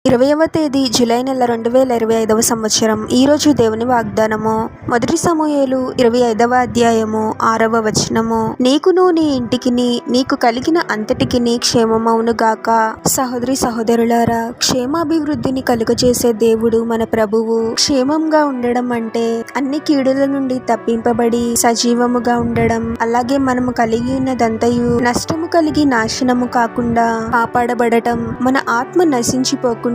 20వ తేదీ జూలై నెల 2025వ సంవత్సరం. ఈరోజు దేవుని వాగ్దానము. 1 సమూయేలు 25వ అధ్యాయము 6వ వచనము. నీకును నీ ఇంటికిని నీకు కలిగిన అంతటికిని క్షేమమవును గాక. సహోదరి సహోదరులారా, క్షేమాభివృద్ధిని కలుగజేసే దేవుడు మన ప్రభువు. క్షేమంగా ఉండడం అంటే అన్ని కీడుల నుండి తప్పింపబడి సజీవముగా ఉండడం, అలాగే మనము కలిగి ఉన్నదంతయు నష్టము కలిగి నాశనము కాకుండా కాపాడబడటం, మన ఆత్మ నశించిపోకుండా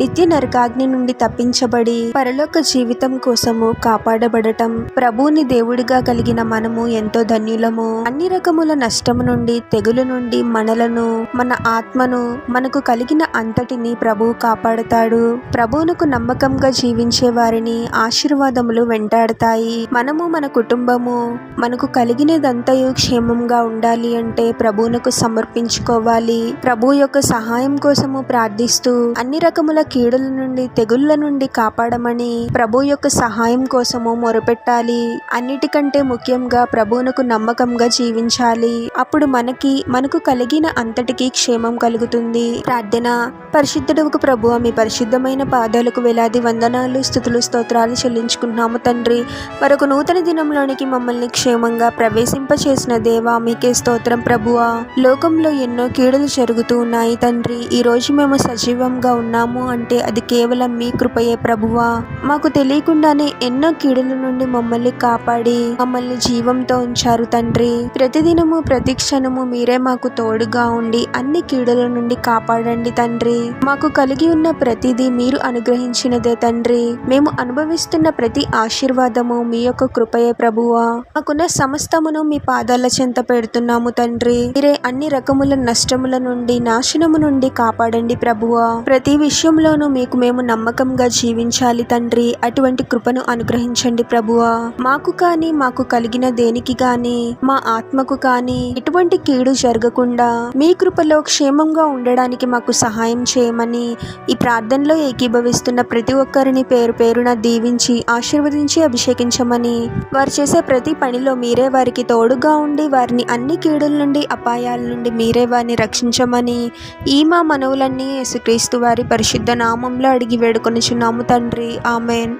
నిత్య నరకాగ్ని నుండి తప్పించబడి పరలోక జీవితం కోసము కాపాడబడటం. ప్రభువుని దేవుడిగా కలిగిన మనము ఎంతో ధన్యులము. అన్ని రకముల నష్టము నుండి, తెగులు నుండి మనలను, మన ఆత్మను, మనకు కలిగిన అంతటిని ప్రభువు కాపాడుతాడు. ప్రభువునకు నమ్మకంగా జీవించే వారిని ఆశీర్వాదములు వెంటాడతాయి. మనము, మన కుటుంబము, మనకు కలిగినదంతయు క్షేమంగా ఉండాలి అంటే ప్రభువునకు సమర్పించుకోవాలి. ప్రభు యొక్క సహాయం కోసము ప్రార్థిస్తూ అన్ని రకముల కీడుల నుండి, తెగుళ్ళ నుండి కాపాడమని ప్రభు యొక్క సహాయం కోసము మొరపెట్టాలి. అన్నిటికంటే ముఖ్యంగా ప్రభువునకు నమ్మకంగా జీవించాలి. అప్పుడు మనకు కలిగిన అంతటికీ క్షేమం కలుగుతుంది. ప్రార్థన. పరిశుద్ధుడవకు ప్రభువా, మీ పరిశుద్ధమైన పాదాలకు వేలాది వందనాలు, స్తుతులు, స్తోత్రాలు చెల్లించుకుంటున్నాము తండ్రి. మరొక నూతన దినంలోనికి మమ్మల్ని క్షేమంగా ప్రవేశింపచేసిన దేవా, మీకే స్తోత్రం ప్రభువా. లోకంలో ఎన్నో కీడులు జరుగుతూ ఉన్నాయి తండ్రి. ఈ రోజు మేము సజీవంగా ఉన్నాము అంటే అది కేవలం మీ కృపయే ప్రభువా. మాకు తెలియకుండానే ఎన్నో కీడుల నుండి మమ్మల్ని కాపాడి మమ్మల్ని జీవంతో ఉంచారు తండ్రి. ప్రతిదినము, ప్రతి క్షణము మీరే మాకు తోడుగా ఉండి అన్ని కీడుల నుండి కాపాడండి తండ్రి. మాకు కలిగి ఉన్న ప్రతిదీ మీరు అనుగ్రహించినదే తండ్రి. మేము అనుభవిస్తున్న ప్రతి ఆశీర్వాదము మీ యొక్క కృపయే ప్రభువా. మాకున్న సమస్తమును మీ పాదాల చెంత పెడుతున్నాము తండ్రి. మీరే అన్ని రకముల నష్టముల నుండి, నాశనము నుండి కాపాడండి ప్రభువా. ప్రతి విషయంలోనూ మీకు మేము నమ్మకంగా జీవించాలి తండ్రి. అటువంటి కృపను అనుగ్రహించండి ప్రభువా. మాకు కానీ, మాకు కలిగిన దేనికి కానీ, మా ఆత్మకు కానీ ఎటువంటి కీడు జరగకుండా మీ కృపలో క్షేమంగా ఉండడానికి మాకు సహాయం చేయమని ఈ ప్రార్థనలో ఏకీభవిస్తున్న ప్రతి ఒక్కరిని పేరు పేరున దీవించి ఆశీర్వదించి అభిషేకించమని, వారు చేసే ప్రతి పనిలో మీరే వారికి తోడుగా ఉండి వారిని అన్ని కీడుల నుండి, అపాయాల నుండి మీరే వారిని రక్షించమని ఈ మా మనవులన్నీ యేసుక్రీస్తు వారి పరిశుద్ధ నామంలో అడిగి వేడుకొనిచున్నాము తండ్రి. ఆమెన్.